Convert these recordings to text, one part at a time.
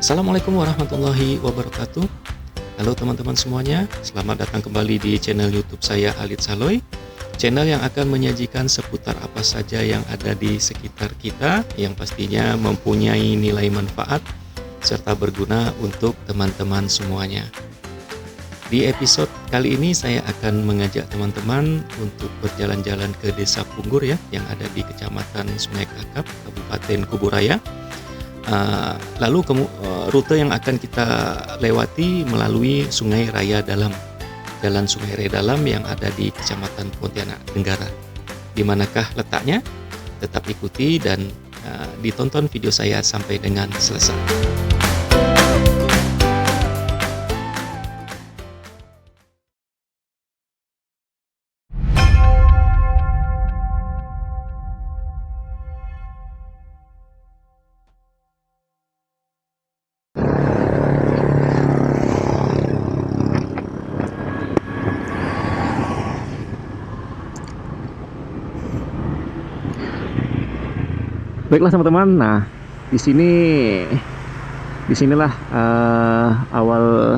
Assalamualaikum warahmatullahi wabarakatuh. Halo teman-teman semuanya, selamat datang kembali di channel YouTube saya Alit Saloy. Channel yang akan menyajikan seputar apa saja yang ada di sekitar kita, yang pastinya mempunyai nilai manfaat serta berguna untuk teman-teman semuanya. Di episode kali ini saya akan mengajak teman-teman untuk berjalan-jalan ke Desa Punggur ya, yang ada di Kecamatan Sungai Kakap, Kabupaten Kuburaya. Lalu rute yang akan kita lewati melalui Sungai Raya Dalam, Jalan Sungai Raya Dalam yang ada di Kecamatan Pontianak Tenggara. Di manakah letaknya? Tetap ikuti dan ditonton video saya sampai dengan selesai. Baiklah teman-teman, nah disinilah awal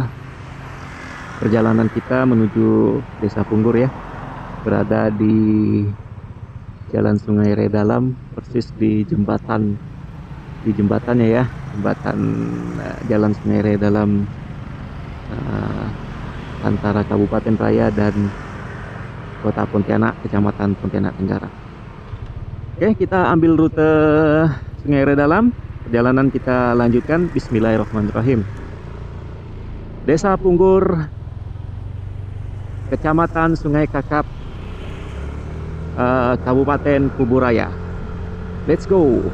perjalanan kita menuju Desa Punggur ya, berada di Jalan Sungai Raya Dalam, persis di jembatannya ya, jembatan Jalan Sungai Raya Dalam antara Kabupaten Raya dan Kota Pontianak, Kecamatan Pontianak Tenggara. Oke, kita ambil rute Sungai Raya Dalam. Perjalanan kita lanjutkan. Bismillahirrahmanirrahim. Desa Punggur, Kecamatan Sungai Kakap, Kabupaten Kuburaya. Let's go.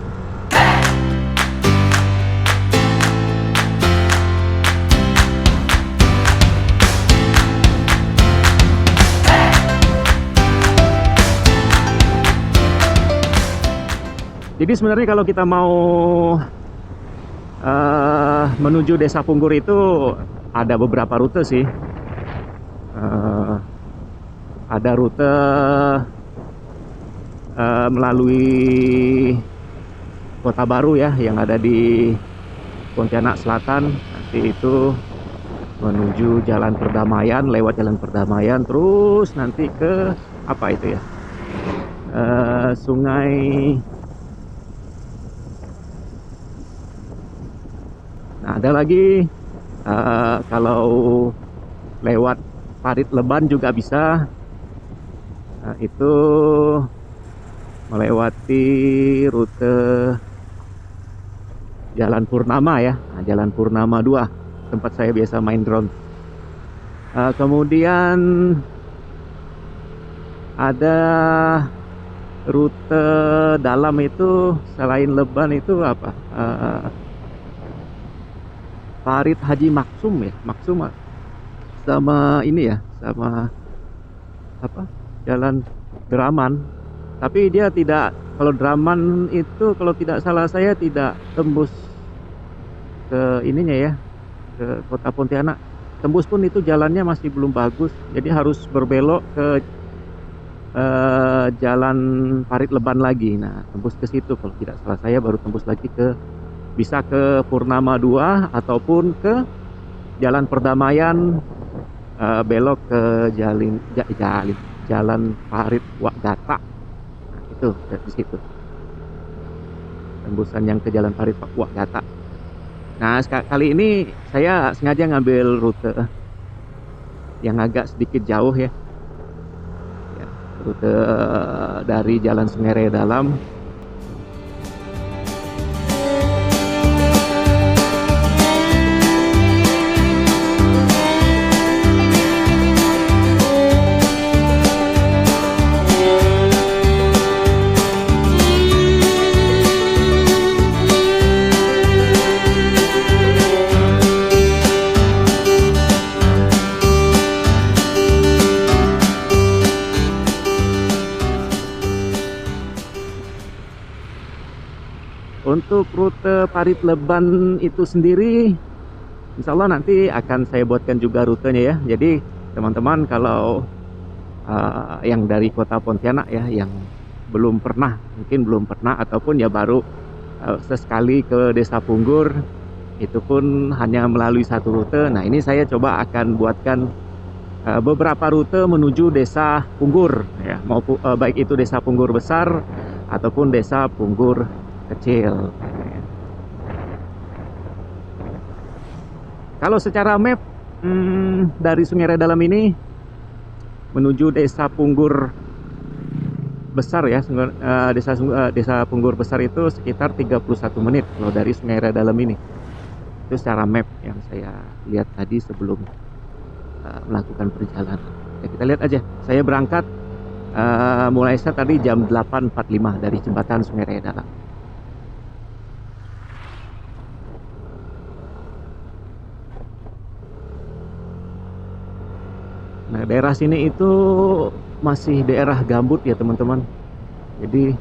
Jadi sebenarnya kalau kita mau menuju Desa Punggur itu ada beberapa rute sih. Ada rute melalui Kota Baru ya, yang ada di Pontianak Selatan. Nanti itu menuju Jalan Perdamaian, lewat Jalan Perdamaian, terus nanti ke apa itu ya, Sungai. Nah, ada lagi kalau lewat Parit Leban juga bisa. Nah, itu melewati rute Jalan Purnama ya, nah, Jalan Purnama 2, tempat saya biasa main drone. Kemudian ada rute dalam itu, selain Leban itu apa? Parit Haji Maksum ya, Maksum sama ini ya, sama apa, Jalan Draman. Tapi dia tidak, kalau Draman itu kalau tidak salah saya tidak tembus ke ininya ya, ke Kota Pontianak. Tembus pun itu jalannya masih belum bagus, jadi harus berbelok ke Jalan Parit Leban lagi. Nah, tembus ke situ kalau tidak salah saya, baru tembus lagi bisa ke Purnama 2 ataupun ke Jalan Perdamaian, belok ke Jalan Parit Wakgata. Nah, itu di situ tembusan yang ke Jalan Parit Wakgata. Nah, kali ini saya sengaja ngambil rute yang agak sedikit jauh ya, rute dari Jalan Sungai Raya Dalam. Untuk rute Parit Leban itu sendiri, insya Allah nanti akan saya buatkan juga rutenya ya. Jadi teman-teman kalau yang dari Kota Pontianak ya, yang mungkin belum pernah ataupun ya baru sesekali ke Desa Punggur, Itu pun hanya melalui satu rute. Nah, ini saya coba akan buatkan beberapa rute menuju Desa Punggur ya, baik itu Desa Punggur besar ataupun Desa Punggur kecil. Kalau secara map dari Sungai Redalam ini menuju Desa Punggur besar ya, Desa Punggur besar itu sekitar 31 menit kalau dari Sungai Redalam ini. Itu secara map yang saya lihat tadi sebelum melakukan perjalanan. Ya, kita lihat aja. Saya berangkat mulai start tadi jam 8.45 dari jembatan Sungai Redalam. Nah, daerah sini itu masih daerah gambut ya teman-teman. Jadi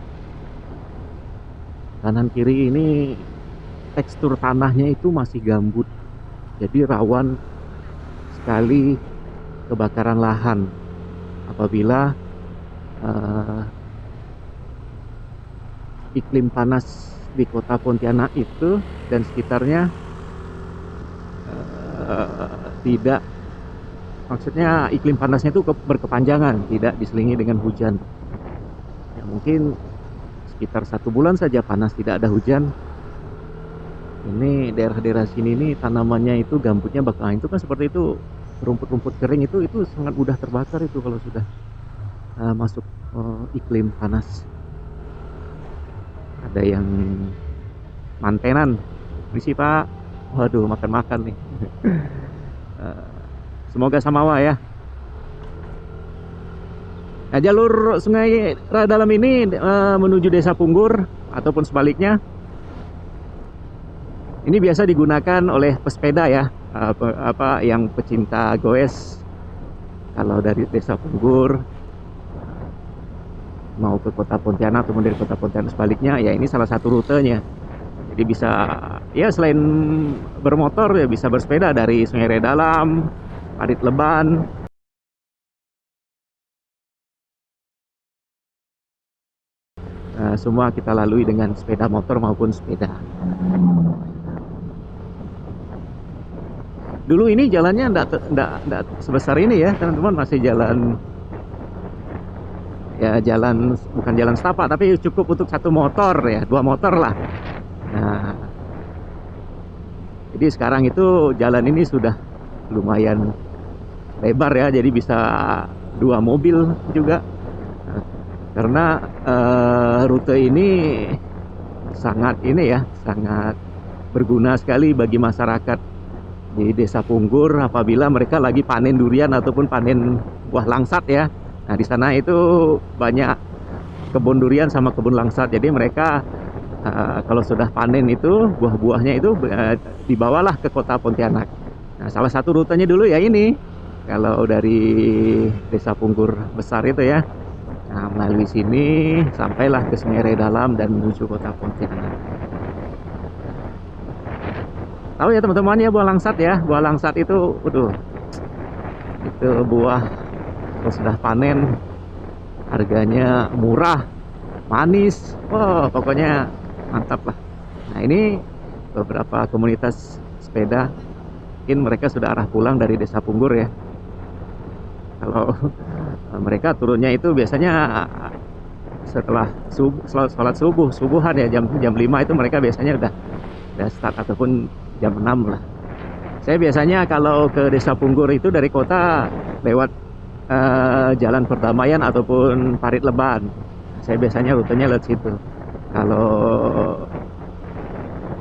kanan kiri ini tekstur tanahnya itu masih gambut, jadi rawan sekali kebakaran lahan apabila iklim panas di kota Pontianak itu dan sekitarnya tidak, maksudnya iklim panasnya itu berkepanjangan, tidak diselingi dengan hujan. Ya, mungkin sekitar 1 bulan saja panas tidak ada hujan. Ini daerah-daerah sini ini tanamannya itu gambutnya bakalan itu kan seperti itu, rumput-rumput kering itu sangat mudah terbakar itu kalau sudah masuk iklim panas. Ada yang mantenan, misi Pak, waduh makan-makan nih. Semoga samawa ya. Nah, jalur Sungai Redalam ini menuju Desa Punggur ataupun sebaliknya ini biasa digunakan oleh pesepeda ya, yang pecinta goes. Kalau dari Desa Punggur mau ke kota Pontianak ataupun dari kota Pontianak sebaliknya, ya ini salah satu rutenya. Jadi bisa ya selain bermotor ya bisa bersepeda dari Sungai Redalam, Parit Leban. Semua kita lalui dengan sepeda motor maupun sepeda. Dulu ini jalannya enggak sebesar ini ya teman-teman, masih jalan ya, bukan jalan setapak tapi cukup untuk 1 motor ya, 2 motor lah. Nah, jadi sekarang itu jalan ini sudah lumayan lebar ya, jadi bisa 2 mobil juga. Nah, karena rute ini sangat berguna sekali bagi masyarakat di Desa Punggur apabila mereka lagi panen durian ataupun panen buah langsat ya. Nah, di sana itu banyak kebun durian sama kebun langsat. Jadi mereka kalau sudah panen itu buah-buahnya itu dibawalah ke kota Pontianak. Nah, salah satu rutenya dulu ya ini. Kalau dari Desa Punggur besar itu ya. Nah, melalui sini sampailah ke Sungai Redalam dan menuju kota Pontianak. Tahu ya teman-teman ya buah langsat ya. Buah langsat itu itu buah kalau sudah panen harganya murah, manis, pokoknya mantap lah. Nah, ini beberapa komunitas sepeda, mungkin mereka sudah arah pulang dari Desa Punggur ya. Kalau mereka turunnya itu biasanya setelah sholat subuhan ya, jam 5 itu mereka biasanya udah start ataupun jam 6 lah. Saya biasanya kalau ke Desa Punggur itu dari kota lewat Jalan Perdamaian ataupun Parit Leban. Saya biasanya rutenya lewat situ. Kalau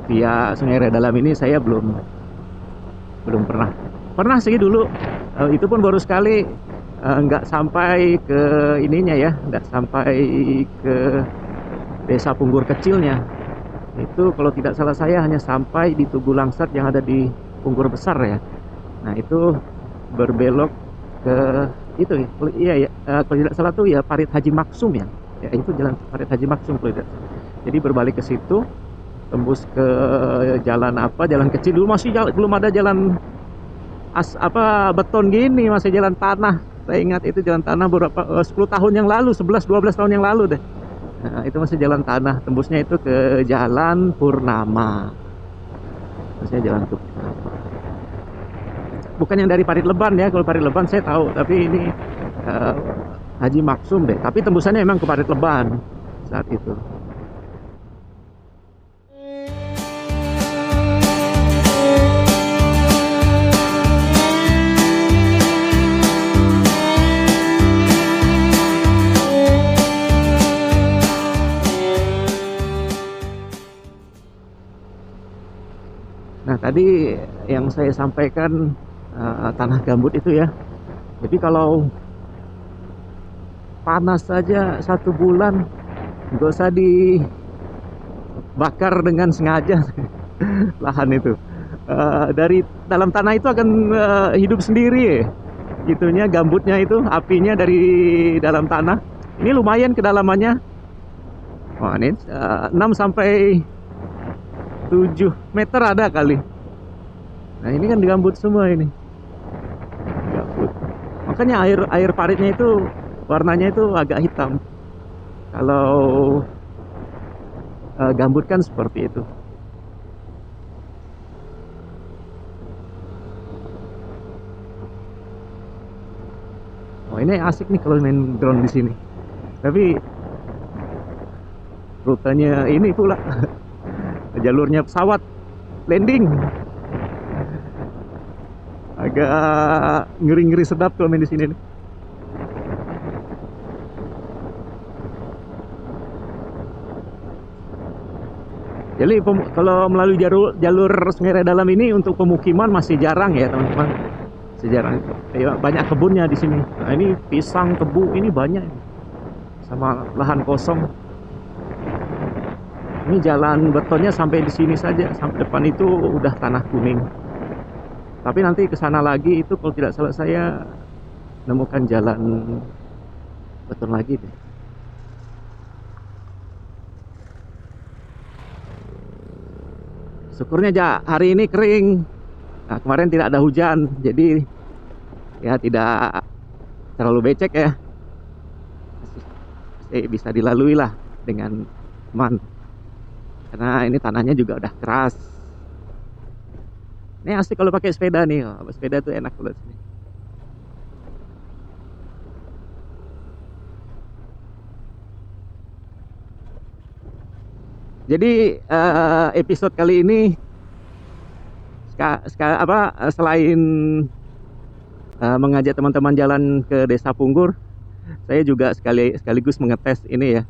via Sungai Redalam ini saya belum pernah sih dulu. Itu pun baru sekali, nggak sampai ke ininya ya, nggak sampai ke Desa Punggur kecilnya. Itu kalau tidak salah saya hanya sampai di Tugu Langsat yang ada di Punggur besar ya. Nah, itu berbelok ke itu ya, kalau tidak salah tuh ya Parit Haji Maksum ya. Ya itu jalan Parit Haji Maksum kalau tidak. Jadi berbalik ke situ, tembus ke jalan kecil dulu, masih belum ada jalan beton gini, masih jalan tanah. Saya ingat itu jalan tanah beberapa 10 tahun yang lalu, 11-12 tahun yang lalu deh. Nah, itu masih jalan tanah, tembusnya itu ke Jalan Purnama. Saya jalan ke bukan yang dari Parit Leban ya. Kalau Parit Leban saya tahu, tapi ini Haji Maksum deh. Tapi tembusannya memang ke Parit Leban saat itu. Nah, tadi yang saya sampaikan tanah gambut itu ya. Jadi kalau panas saja 1 bulan, nggak usah dibakar dengan sengaja lahan itu. Dari dalam tanah itu akan hidup sendiri, gitunya gambutnya itu, apinya dari dalam tanah. Ini lumayan kedalamannya. Wah, ini 6 sampai 7 meter ada kali. Nah, ini kan gambut semua ini. Gambut. Makanya air paritnya itu warnanya itu agak hitam. Kalau gambut kan seperti itu. Oh, ini asik nih kalau main drone di sini. Tapi rutenya ini pula jalurnya pesawat landing. Agak ngeri-ngeri sedap kalau main di sini nih. Jadi kalau melalui jalur Sungai Dalam ini untuk pemukiman masih jarang ya teman-teman. Sejarah banyak kebunnya di sini. Nah, ini pisang, tebu ini banyak sama lahan kosong. Ini jalan betonnya sampai di sini saja, sampai depan itu udah tanah kuning. Tapi nanti ke sana lagi itu kalau tidak salah saya menemukan jalan beton lagi deh. Syukurnya hari ini kering. Nah, kemarin tidak ada hujan, jadi ya tidak terlalu becek ya. Masih bisa dilalui lah dengan aman. Karena ini tanahnya juga udah keras. Ini asik kalau pakai sepeda nih. Oh, sepeda tuh enak kalau sini. Jadi episode kali ini selain mengajak teman-teman jalan ke Desa Punggur, saya juga sekaligus mengetes ini ya,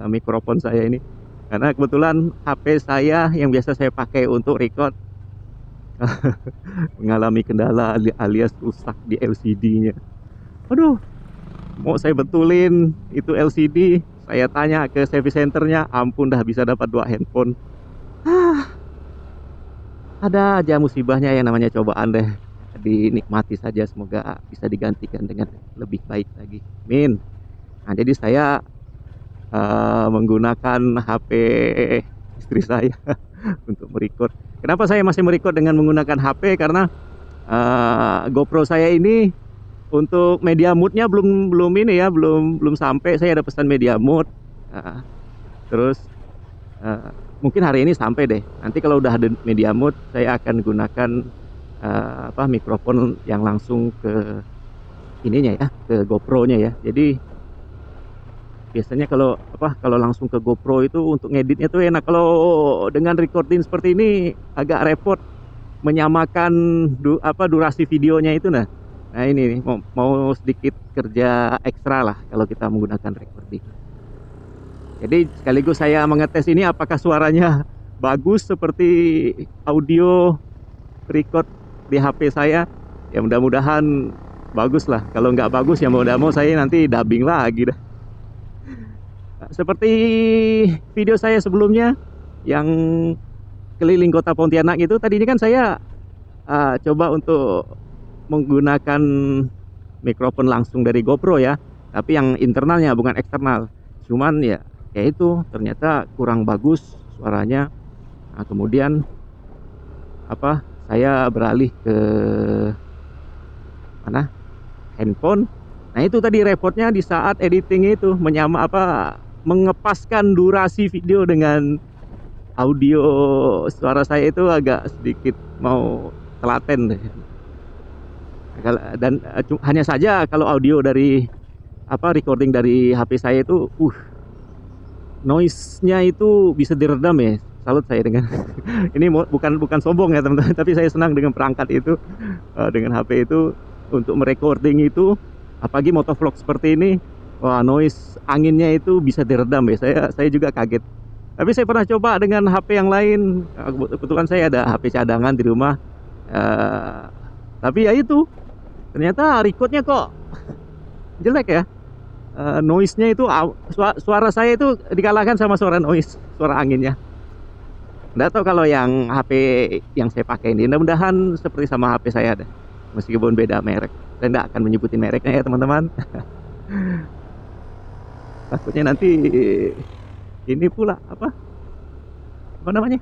mikrofon saya ini. Karena kebetulan HP saya yang biasa saya pakai untuk record mengalami kendala alias rusak di LCD-nya. Aduh, mau saya betulin itu LCD, saya tanya ke service centernya, ampun dah bisa dapat 2 handphone. Ada aja musibahnya yang namanya cobaan deh. Dinikmati saja, semoga bisa digantikan dengan lebih baik lagi. Amin. Nah, jadi saya menggunakan HP istri saya untuk merecord. Kenapa saya masih merecord dengan menggunakan HP? Karena GoPro saya ini untuk media mode-nya belum ini ya, belum sampai. Saya ada pesan media mode. Terus mungkin hari ini sampai deh. Nanti kalau udah ada media mode, saya akan gunakan mikrofon yang langsung ke ininya ya, ke GoPro-nya ya. Jadi biasanya kalau langsung ke GoPro itu untuk ngeditnya tuh enak. Kalau dengan recording seperti ini agak repot menyamakan durasi videonya itu. Nah ini nih, mau sedikit kerja ekstra lah kalau kita menggunakan recording. Jadi sekaligus saya mengetes ini apakah suaranya bagus seperti audio record di HP saya. Ya mudah-mudahan bagus lah. Kalau nggak bagus ya mau saya nanti dubbing lagi dah. Seperti video saya sebelumnya yang keliling kota Pontianak itu, tadi ini kan saya coba untuk menggunakan mikrofon langsung dari GoPro ya, tapi yang internalnya bukan eksternal. Cuman ya itu ternyata kurang bagus suaranya. Nah, kemudian saya beralih ke mana, handphone. Nah itu tadi repotnya di saat editing itu mengepaskan durasi video dengan audio suara saya itu agak sedikit mau telaten deh. Dan hanya saja kalau audio dari recording dari HP saya itu noise-nya itu bisa diredam ya. Salut saya dengan ini bukan sombong ya teman-teman, tapi saya senang dengan perangkat itu, dengan HP itu untuk merecording itu, apalagi motovlog seperti ini. Wah, noise anginnya itu bisa diredam ya. Saya juga kaget. Tapi saya pernah coba dengan HP yang lain. Kebetulan saya ada HP cadangan di rumah. Tapi ya itu, ternyata recordnya kok jelek ya. Noise-nya itu, suara saya itu dikalahkan sama suara noise, suara anginnya. Nggak tahu kalau yang HP yang saya pakai ini, mudah-mudahan seperti sama HP saya deh, meskipun beda merek. Saya nggak akan menyebutin mereknya ya teman-teman. Takutnya nanti ini pula apa namanya,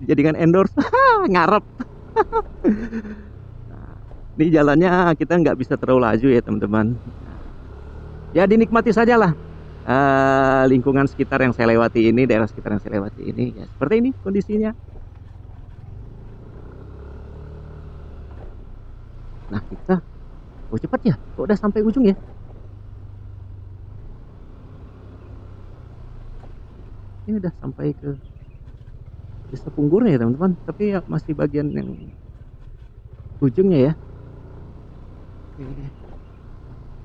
dijadikan endorse. Ngarep. Ini jalannya kita nggak bisa terlalu laju ya teman-teman. Ya dinikmati sajalah lingkungan sekitar yang saya lewati ini, daerah sekitar yang saya lewati ini. Ya seperti ini kondisinya. Nah kita, cepat ya, kok udah sampai ujung ya. Ini udah sampai ke Desa Punggur ya teman-teman, tapi ya masih bagian yang ujungnya ya. Oke.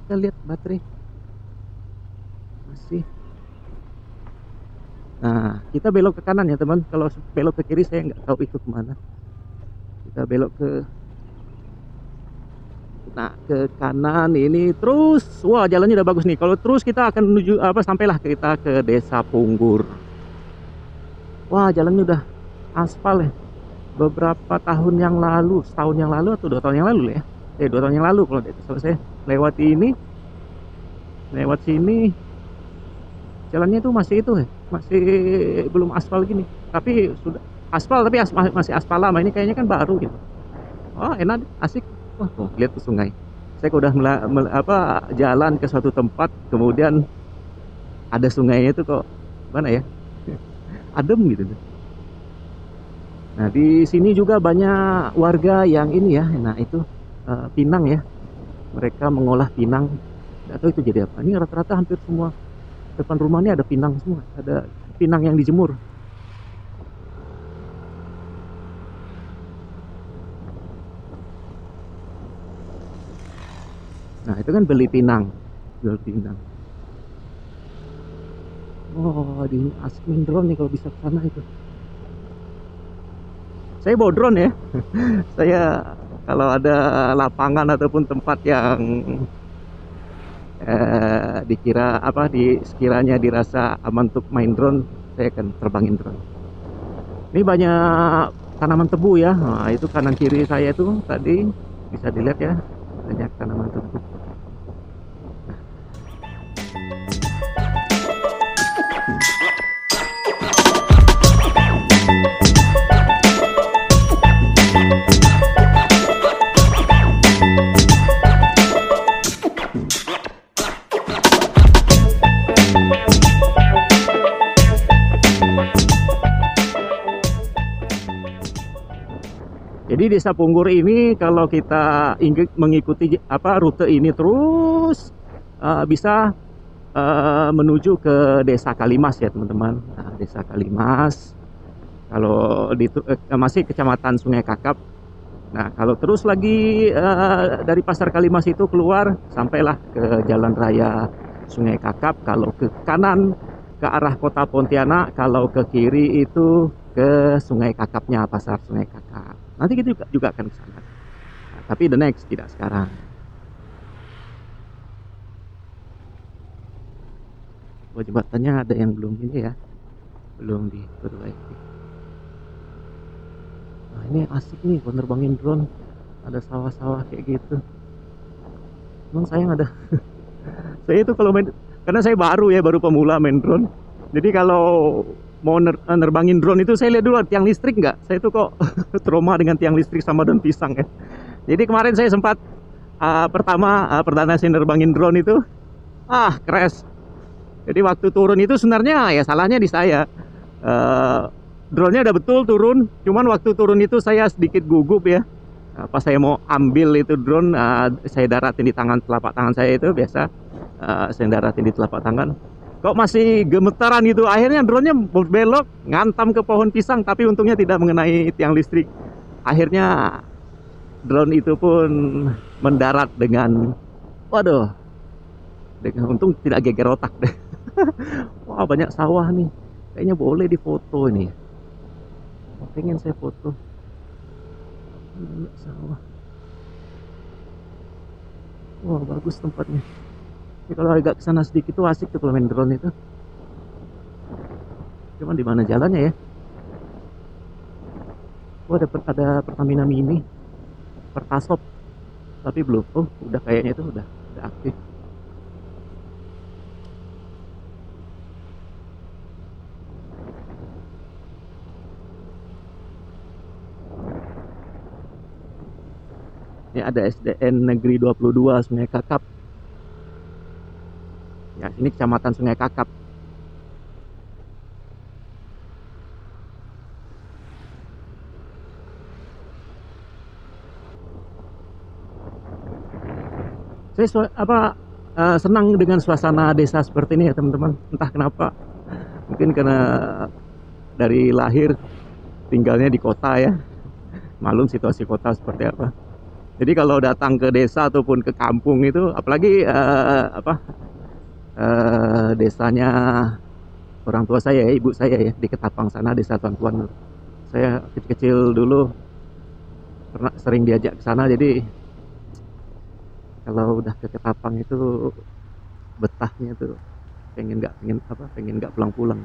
Kita lihat baterai masih. Nah kita belok ke kanan ya teman. Kalau belok ke kiri saya nggak tahu itu kemana. Kita belok ke kanan ini terus. Wah jalannya udah bagus nih. Kalau terus kita akan menuju sampailah kita ke Desa Punggur. Wah jalannya udah aspal ya. Beberapa tahun yang lalu, setahun yang lalu atau 2 tahun yang lalu ya. 2 tahun yang lalu kalau saya lewati ini, lewat sini, jalannya itu masih itu ya, masih belum aspal gini. Tapi sudah aspal, tapi masih aspal lama. Ini kayaknya kan baru gitu. Oh enak, asik. Wah lihat ke sungai. Saya udah jalan ke suatu tempat, kemudian ada sungainya itu kok mana ya, adem gitu. Nah di sini juga banyak warga yang ini ya, nah itu pinang ya, mereka mengolah pinang. Nggak tahu itu jadi apa. Ini rata-rata hampir semua depan rumah ini ada pinang semua, ada pinang yang dijemur. Nah itu kan beli pinang, jual pinang. Oh di asmin drone nih kalau bisa ke sana itu. Saya bawa drone ya. Saya kalau ada lapangan ataupun tempat yang sekiranya dirasa aman untuk main drone, saya akan terbangin drone. Ini banyak tanaman tebu ya. Nah, itu kanan kiri saya itu tadi bisa dilihat ya, banyak tanaman tebu. Jadi Desa Punggur ini kalau kita mengikuti rute ini terus bisa menuju ke Desa Kalimas ya teman-teman. Nah, Desa Kalimas kalau masih Kecamatan Sungai Kakap. Nah kalau terus lagi dari Pasar Kalimas itu keluar sampailah ke Jalan Raya Sungai Kakap. Kalau ke kanan ke arah Kota Pontianak, kalau ke kiri itu ke Sungai Kakapnya, Pasar Sungai Kakap. Nanti kita juga akan ke sana. Nah, tapi the next, tidak sekarang. Oh, jembatannya ada yang belum ini ya, belum diperbaiki. Nah ini asik nih kalau nerbangin drone, ada sawah-sawah kayak gitu. Cuman sayang ada. Saya itu kalau main, karena saya baru pemula main drone. Jadi kalau mau nerbangin drone itu saya lihat dulu tiang listrik nggak. Saya itu kok trauma dengan tiang listrik sama daun pisang ya. Jadi kemarin saya sempat perdana saya nerbangin drone itu crash. Jadi waktu turun itu sebenarnya ya salahnya di saya. Eh, Drone-nya udah betul turun, cuman waktu turun itu saya sedikit gugup ya. Pas saya mau ambil itu drone, saya daratin di telapak tangan saya itu biasa. Saya daratin di telapak tangan. Kok masih gemetaran gitu. Akhirnya drone-nya belok, ngantam ke pohon pisang, tapi untungnya tidak mengenai tiang listrik. Akhirnya drone itu pun mendarat dengan, waduh, dengan untung tidak geger otak deh. Wah, banyak sawah nih. Kayaknya boleh difoto ini. Pengen saya foto. Banyak sawah. Wah, bagus tempatnya. Ini kalau agak kesana sedikit tuh asik tuh kalau main drone itu. Cuman di mana jalannya ya? Oh, ada Pertamina Mini, Pertasop, tapi belum. Oh, udah kayaknya itu udah aktif. Ini ada SDN Negeri 22 Sungai Kakap. Ya, ini Kecamatan Sungai Kakap. Saya senang dengan suasana desa seperti ini ya teman-teman. Entah kenapa, mungkin karena dari lahir tinggalnya di kota ya, malum situasi kota seperti apa. Jadi kalau datang ke desa ataupun ke kampung itu, apalagi desanya orang tua saya ya, ibu saya ya, di Ketapang sana, desa Tuan-Tuan. Saya kecil-kecil dulu pernah sering diajak ke sana, jadi kalau udah ke Ketapang itu betahnya tuh pengen nggak pulang-pulang.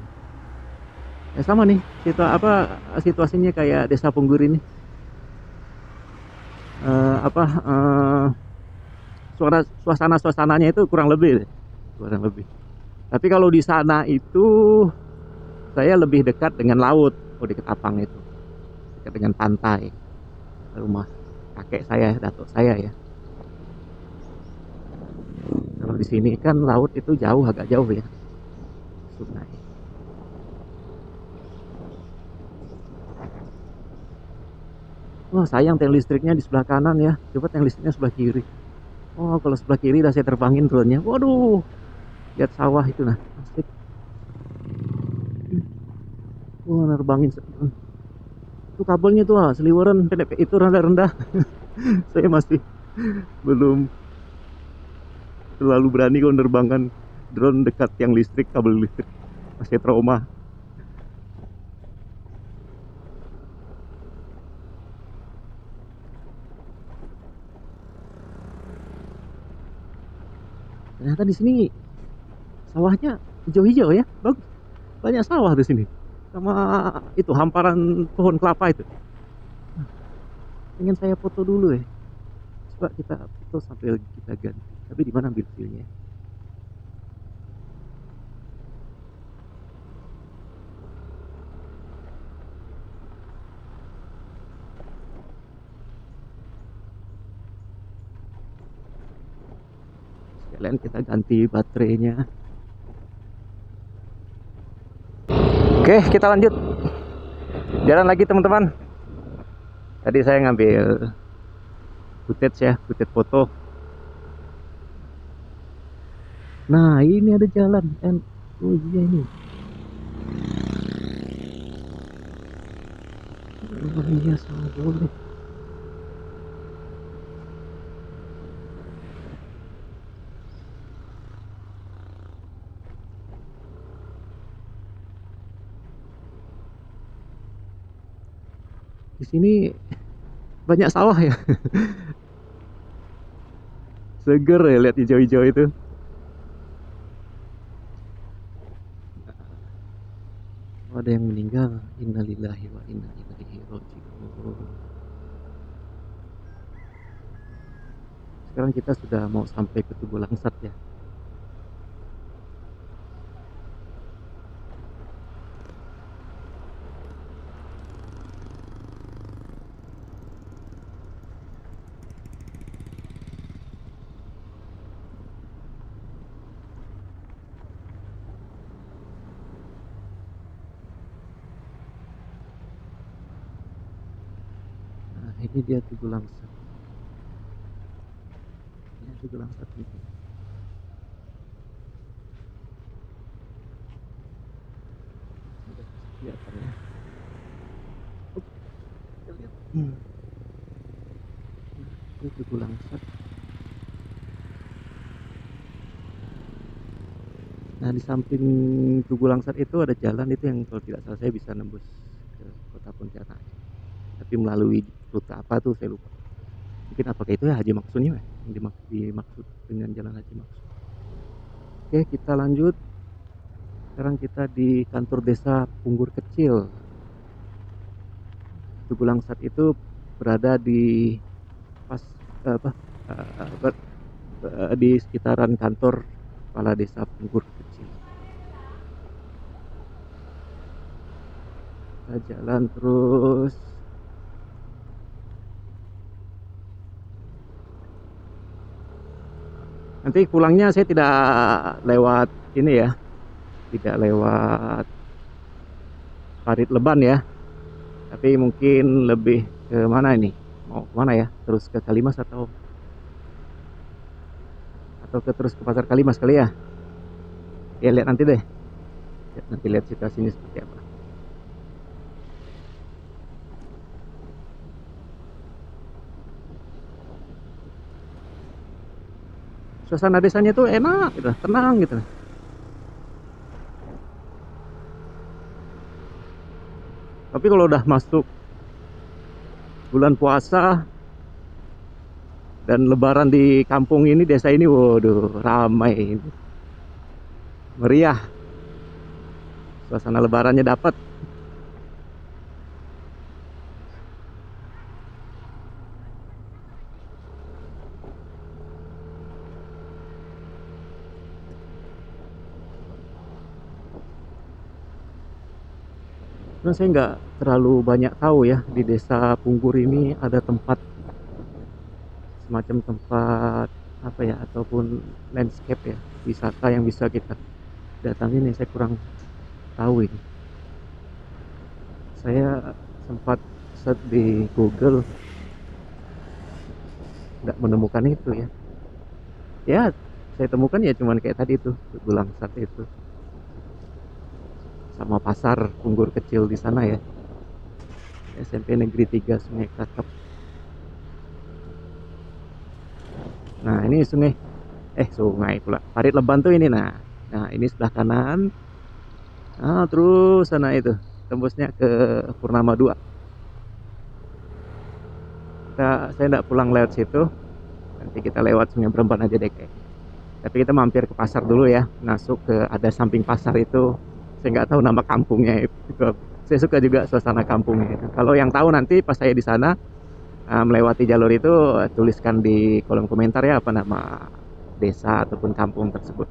Ya sama nih, situasinya kayak desa Punggur ini. Suasananya itu kurang lebih. Tapi kalau di sana itu saya lebih dekat dengan laut. Oh, di Ketapang itu dekat dengan pantai, rumah kakek saya, datuk saya ya. Kalau di sini kan laut itu agak jauh ya, sungai. Wah, sayang tiang listriknya di sebelah kanan ya. Coba tiang listriknya sebelah kiri. Oh, kalau sebelah kiri udah saya terbangin drone-nya. Waduh, lihat sawah itu nah, asik. Wah, nerbangin. Itu kabelnya tuh seliweran, itu rendah-rendah. Saya masih belum terlalu berani kalau menerbangkan drone dekat tiang listrik, kabel listrik. Masih trauma. Ternyata di sini sawahnya hijau-hijau ya, bagus. Banyak sawah di sini. Sama itu hamparan pohon kelapa itu. Ingin saya foto dulu ya. Coba kita foto sambil kita ganti. Tapi di mana ambil filenya? Sekalian kita ganti baterainya. Oke, kita lanjut. Jalan lagi teman-teman. Tadi saya ngambil footage foto. Nah, ini ada jalan kan. Oh iya ini. Oh iya, sama boleh. Di sini banyak sawah ya. Seger ya lihat hijau-hijau itu. Ada yang meninggal. Innalillahi wa inna ilaihi raji'un. Sekarang kita sudah mau sampai ke Tugu Langsat ya. Ini dia Tugu Langsat. Ini Tugu Langsat ini. Sudah kelihatan ya. Kita lihat. Ini Tugu Langsat. Nah, di samping Tugu Langsat itu ada jalan itu yang kalau tidak salah saya bisa nembus ke kota Pontianak. Tapi melalui rute apa tuh saya lupa. Mungkin apakah itu ya Haji Maksudnya ya? Yang dimaksud dengan jalan Haji Maksud. Oke, kita lanjut. Sekarang kita di kantor desa Punggur Kecil. Tugu Langsat itu berada di di sekitaran kantor kepala desa Punggur Kecil. Kita jalan terus. Nanti pulangnya saya tidak lewat ini ya, tidak lewat Parit Leban ya, tapi mungkin lebih ke mana ini? Mau kemana ya? Terus ke Kalimas atau terus ke Pasar Kalimas kali ya? Ya lihat nanti deh. Nanti lihat situasinya seperti apa. Suasana desanya tuh enak gitu, tenang gitu. Tapi kalau udah masuk bulan puasa dan lebaran di kampung ini, desa ini, waduh, ramai. Meriah. Suasana lebarannya dapat. Nah, saya nggak terlalu banyak tahu ya, di desa Punggur ini ada tempat semacam tempat apa ya, ataupun landscape ya, wisata yang bisa kita datangin ya, saya kurang tahu ini. Saya sempat search di Google, nggak menemukan itu ya. Ya, saya temukan ya cuman kayak tadi tuh, Tugu Langsat itu. Sama pasar Punggur Kecil di sana ya. SMP Negeri 3 Sungai Kakap. Nah, ini sungai pula. Parit Leban tuh ini nah. Nah, ini sebelah kanan. Nah, terus sana itu tembusnya ke Purnama 2. Saya enggak pulang lewat situ. Nanti kita lewat Sungai Beremban aja deh kayak. Tapi kita mampir ke pasar dulu ya. Masuk ke ada samping pasar itu. Saya nggak tahu nama kampungnya itu. Saya suka juga suasana kampungnya itu. Kalau yang tahu nanti pas saya di sana melewati jalur itu, tuliskan di kolom komentar ya apa nama desa ataupun kampung tersebut.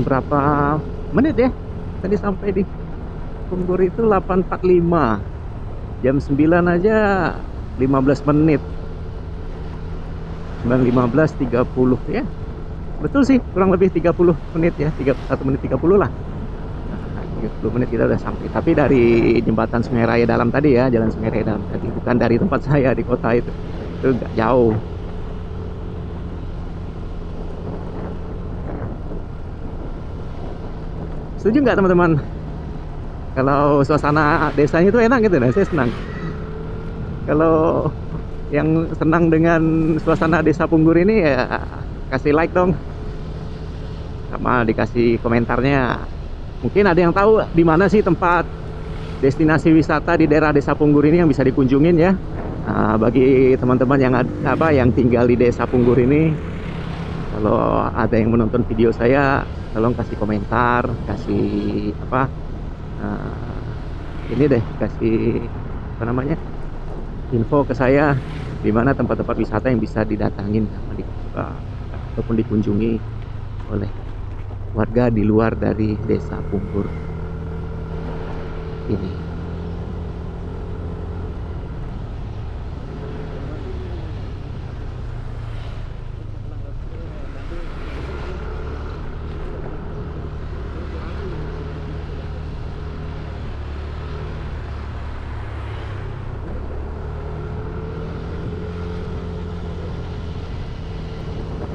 Berapa menit ya tadi sampai di Punggur itu? 8.45, jam 9 aja 15 menit, 9.15.30 ya, betul sih, kurang lebih 30 menit ya, 31 menit 30 lah. 30 menit kita udah sampai, tapi dari jembatan Sungai Raya Dalam tadi ya, jalan Sungai Raya Dalam tadi, bukan dari tempat saya di kota itu nggak jauh. Setuju nggak teman-teman? Kalau suasana desanya itu enak gitu, nah saya senang. Kalau yang senang dengan suasana desa Punggur ini ya kasih like dong, sama dikasih komentarnya. Mungkin ada yang tahu di mana sih tempat destinasi wisata di daerah desa Punggur ini yang bisa dikunjungin ya. Nah, bagi teman-teman yang tinggal di desa Punggur ini, kalau ada yang menonton video saya, tolong kasih komentar, kasih ini deh, kasih apa namanya, info ke saya di mana tempat-tempat wisata yang bisa didatangin sama ataupun dikunjungi oleh warga di luar dari Desa Punggur ini.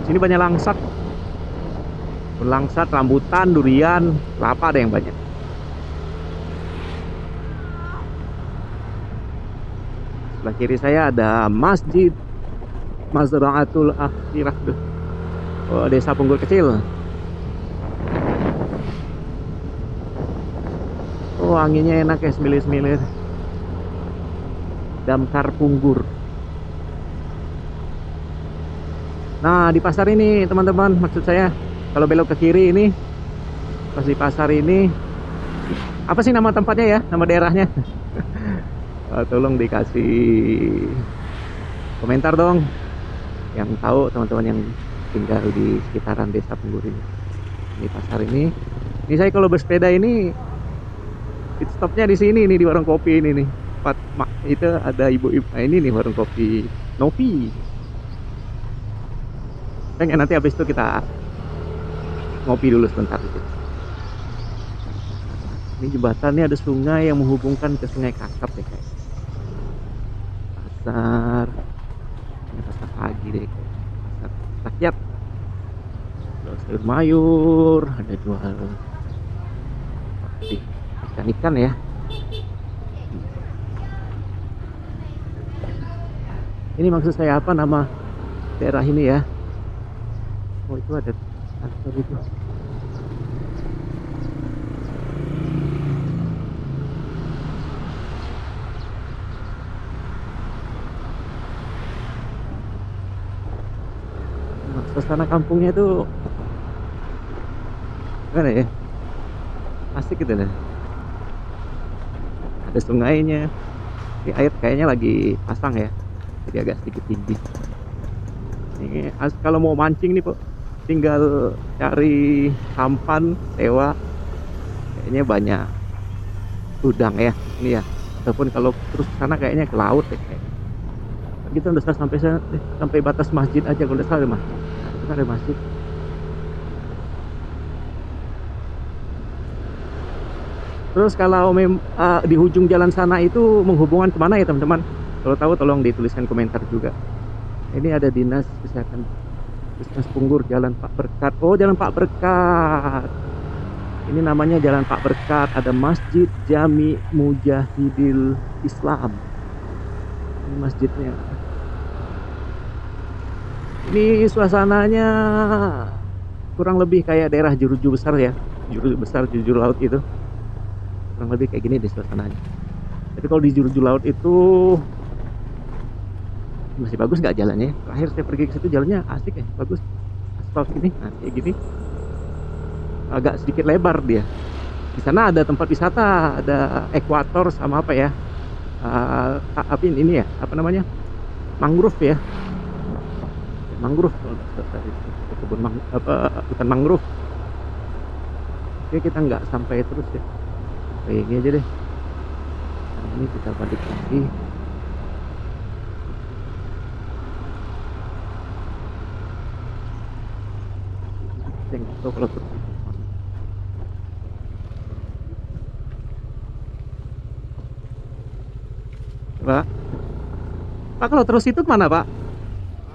Sini banyak langsat, rambutan, durian, kelapa ada yang banyak. Sebelah kiri saya ada Masjid Mazra'atul Akhirah. Oh, Desa Punggur kecil. Oh, anginnya enak ya, semilir-semilir. Damkar Punggur. Nah, di pasar ini teman-teman, maksud saya kalau belok ke kiri ini, pas di pasar ini, apa sih nama tempatnya ya, nama daerahnya? Tolong dikasih komentar dong, yang tahu teman-teman yang tinggal di sekitaran Desa Punggur ini. Di pasar ini saya kalau bersepeda ini pit stopnya di sini nih, di warung kopi ini nih. Itu ada ibu-ibu. Nah, ini nih warung kopi Novi. Pengen nanti habis itu kita ngopi dulu sebentar di situ. Ini jembatannya ada sungai yang menghubungkan ke Sungai Kakap deh kayak. Pasar, ini pasar pagi deh kayak. Pasar rakyat. Jual sayur mayur, ada jual ikan-ikan ya. Ini maksud saya apa nama daerah ini ya? Oh, itu ada kantor itu. Suasana kampungnya itu gimana ya? Asik gitu deh. Ada sungainya. Di air kayaknya lagi pasang ya. Jadi agak sedikit tinggi. Ini kalau mau mancing nih, Pak, tinggal cari sampan, sewa. Kayaknya banyak udang ya. Ini ya. Ataupun kalau terus ke sana kayaknya ke laut ya kayaknya. Kita udah sampai batas masjid aja, kalau udah salah ada masjid. Nah, ada masjid. Terus kalau di ujung jalan sana itu menghubungkan kemana ya teman-teman? Kalau tahu tolong dituliskan komentar juga. Ini ada dinas kesehatan Puskesmas Punggur, Jalan Pak Berkat. Oh, Jalan Pak Berkat. Ini namanya Jalan Pak Berkat. Ada Masjid Jami Mujahidil Islam. Ini masjidnya. Ini suasananya kurang lebih kayak daerah Juruju Besar ya. Juruju Besar, Juruju Laut itu. Kurang lebih kayak gini deh suasananya. Tapi kalau di Juruju Laut itu masih bagus nggak jalannya? Terakhir saya pergi ke situ jalannya asik ya, bagus. Aspal ini, nah kayak gini. Agak sedikit lebar dia. Di sana ada tempat wisata, ada ekuator sama apa ya? Apa ini ya? Apa namanya? Mangrove ya. Mangrove, kebun hutan mangrove. Oke, kita nggak sampai terus ya. Kayak ini aja deh. Nah, ini kita balik lagi. Saya nggak tahu kalau terus itu mana. Pak, kalau terus itu kemana Pak?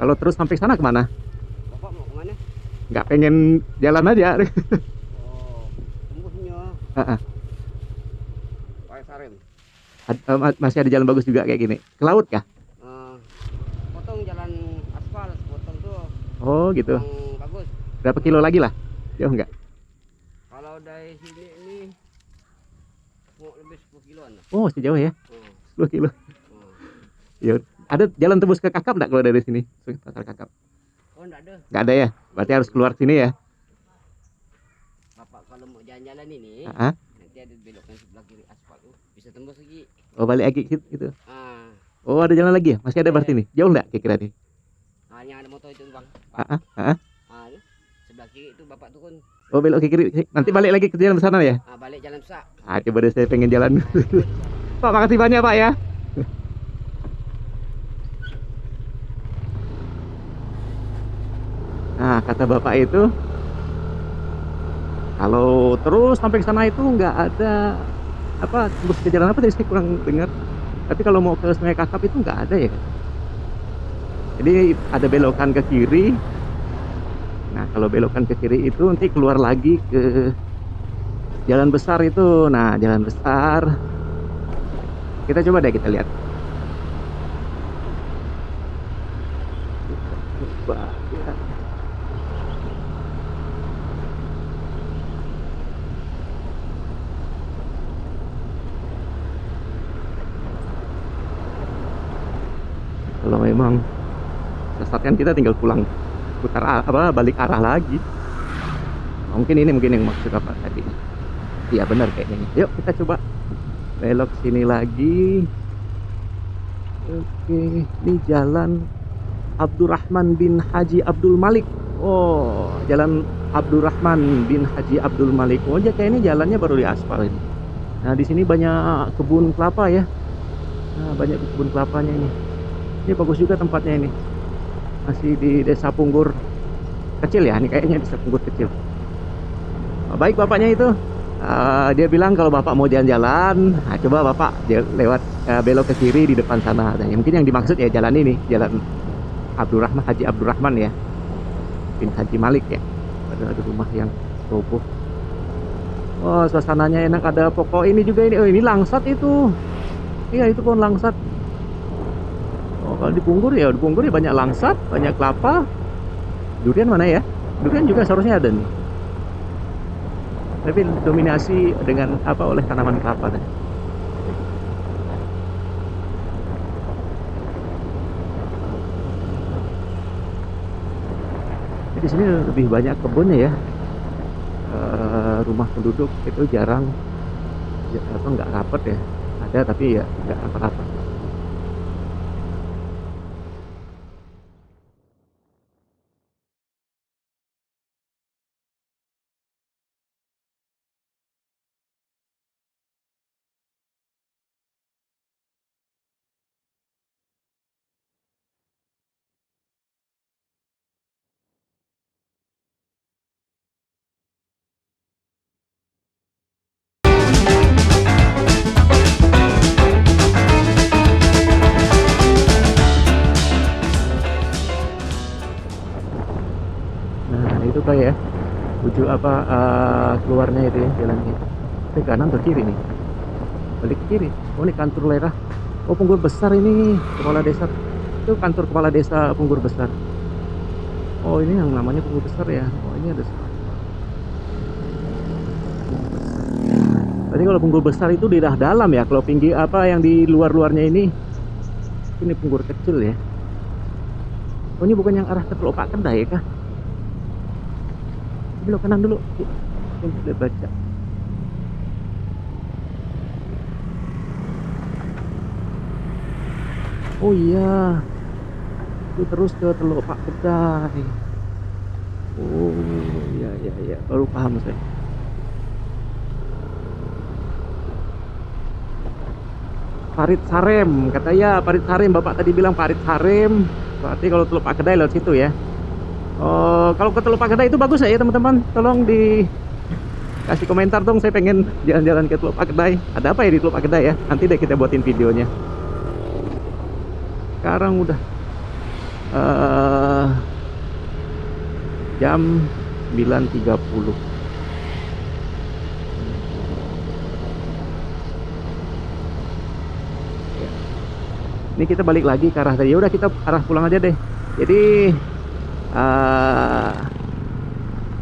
Kalau terus sampai sana kemana? Bapak mau kemana? Nggak pengen jalan aja. Oh, tembusnya Pakai Sarem. Masih ada jalan bagus juga kayak gini. Ke laut kah? Potong jalan aspal, potong tuh. Oh gitu. Yang bagus. Berapa kilo lagi lah? Jauh nggak? Kalau dari sini ini mau lebih 10 kiloan lah. Oh masih jauh ya? Oh, 10 kilo. oh. Ya, ada jalan tembus ke Kakap nggak kalau dari sini? Pasar Kakap? Oh, enggak ada. Nggak ada ya? Berarti harus keluar sini ya? Bapak kalau mau jalan-jalan ini, Ah, nanti ada belokan sebelah kiri aspal tuh. Di bisa tembus lagi. Oh, balik lagi gitu. Ah, Oh, ada jalan lagi ya? Masih ada berarti nih. Jauh enggak kira-kira nih? hanya ada motor itu bang. Ah, ah, ah. Ini, sebelah kiri itu bapak turun. Oh, belok ke kiri. Nanti balik lagi ke jalan sana ya? Balik jalan besar. Coba deh saya pengen jalan. Pak, makasih banyak Pak ya. Nah, kata bapak itu kalau terus sampai ke sana itu nggak ada apa tembus ke jalan apa, tadi saya kurang dengar. Tapi kalau mau ke Sungai Kakap itu nggak ada ya. Jadi ada belokan ke kiri. Nah, kalau belokan ke kiri itu nanti keluar lagi ke jalan besar itu. Nah, jalan besar. Kita coba deh kita lihat. Coba lihat. Kalau memang sesat kan kita tinggal pulang putar balik arah lagi. Mungkin ini yang maksud apa tadi. Iya benar kayaknya. Yuk kita coba belok sini lagi. Oke, ini jalan Abdurrahman bin Haji Abdul Malik. Oh, jalan Abdurrahman bin Haji Abdul Malik. Oh, kayak ini jalannya baru diaspal ini. Nah, di sini banyak kebun kelapa ya. Nah, banyak kebun kelapanya ini. Ini bagus juga tempatnya ini. Masih di Desa Punggur kecil ya. Ini kayaknya Desa Punggur kecil. Baik bapaknya itu. Dia bilang kalau bapak mau jalan-jalan, coba bapak lewat belok ke kiri di depan sana. Nah, mungkin yang dimaksud ya jalan ini, jalan Abdurrahman Haji Abdurrahman ya, bin Haji Malik ya. Ada rumah yang roboh. Oh, suasananya enak, ada pokok ini juga ini. Oh, ini langsat itu. Iya, itu pohon langsat. Oh, kalau di Punggur ya banyak langsat, banyak kelapa. Durian mana ya? Durian juga seharusnya ada nih. Tapi dominasi dengan oleh tanaman kelapa tadi. Di sini lebih banyak kebunnya ya. Rumah penduduk itu jarang, nggak rapat ya. Ada tapi ya nggak rapat-rapat. Itu kayak ujung keluarnya itu ya jalannya. Ke kanan atau kiri nih? Balik ke kiri. Oh, ini kantor lurah. Oh, Punggur Besar ini kepala desa. Itu kantor kepala desa Punggur Besar. Oh, ini yang namanya Punggur Besar ya. Oh, ini ada. Tadi kalau Punggur Besar itu di dalam ya. Kalau pinggir yang di luar-luarnya ini Punggur kecil ya. Oh, ini bukan yang arah ke Teluk Pak Kedai kah? Belok kanan dulu. Kita baca. Oh iya. Itu terus ke Teluk Pak Kedai. Oh iya. Baru paham saya. Parit Sarem, katanya Parit Sarem. Bapak tadi bilang Parit Sarem. Berarti kalau Teluk Pak Kedai lewat situ ya. Oh, kalau ke Teluk Pak Kedai itu bagus ya teman-teman. Tolong kasih komentar dong, saya pengen jalan-jalan ke Teluk Pak Kedai. Ada apa ya di Teluk Pak Kedai ya? Nanti deh kita buatin videonya. Sekarang udah jam 9.30. Ini kita balik lagi ke arah tadi. Ya udah kita arah pulang aja deh. Jadi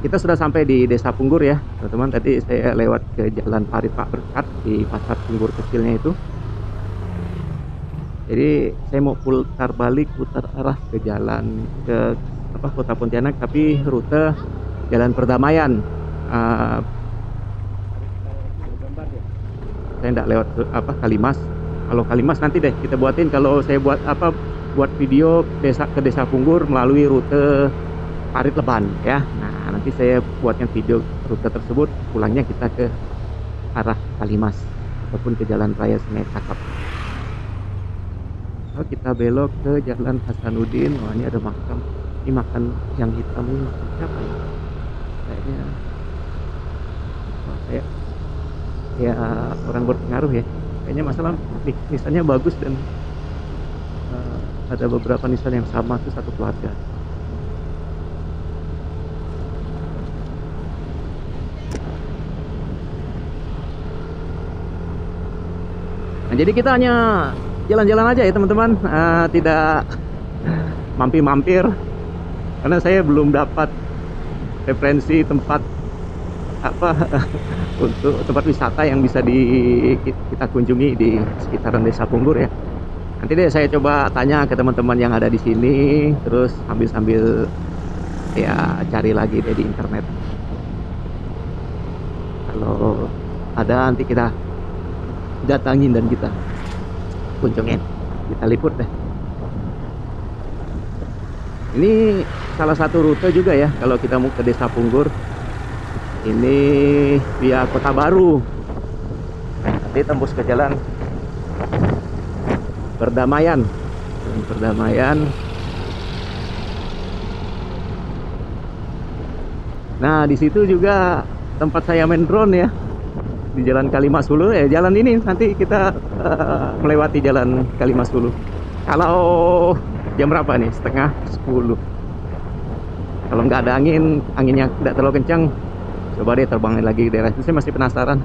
kita sudah sampai di Desa Punggur ya teman-teman. Tadi saya lewat ke Jalan Parit Pak Berkat di pasar Punggur kecilnya itu. Jadi saya mau putar arah ke jalan ke Kota Pontianak, tapi rute Jalan Perdamaian. saya nggak lewat ke Kalimas. Kalau Kalimas nanti deh kita buatin, kalau saya buat video ke Desa Punggur melalui rute Parit Leban ya. Nah, nanti saya buatkan video rute tersebut, pulangnya kita ke arah Kalimas ataupun ke Jalan Raya Sungai Cakap. Oh, kita belok ke Jalan Hasanuddin. Oh, ini ada makam. Ini makan yang hitam ini makam siapa ya? Kayaknya ya orang berpengaruh ya. Kayaknya masalah nisannya bagus dan ada beberapa nisan yang sama tuh satu keluarga. Nah, jadi kita hanya jalan-jalan aja ya teman-teman, tidak mampir-mampir karena saya belum dapat referensi tempat untuk tempat wisata yang bisa kita kunjungi di sekitaran Desa Punggur ya. Nanti deh saya coba tanya ke teman-teman yang ada di sini, terus sambil ya cari lagi deh di internet. Kalau ada nanti kita datangin dan kita kunjungin, kita liput deh. Ini salah satu rute juga ya kalau kita mau ke Desa Punggur. Ini via Kota Baru, nanti tembus ke Jalan Perdamaian. Nah, di situ juga tempat saya main drone ya, di Jalan Kalimas Hulu. Jalan ini nanti kita melewati Jalan Kalimas Hulu. Kalau jam berapa nih? 9:30. Kalau nggak ada anginnya tidak terlalu kencang, coba deh terbangin lagi ke daerah itu. Saya masih penasaran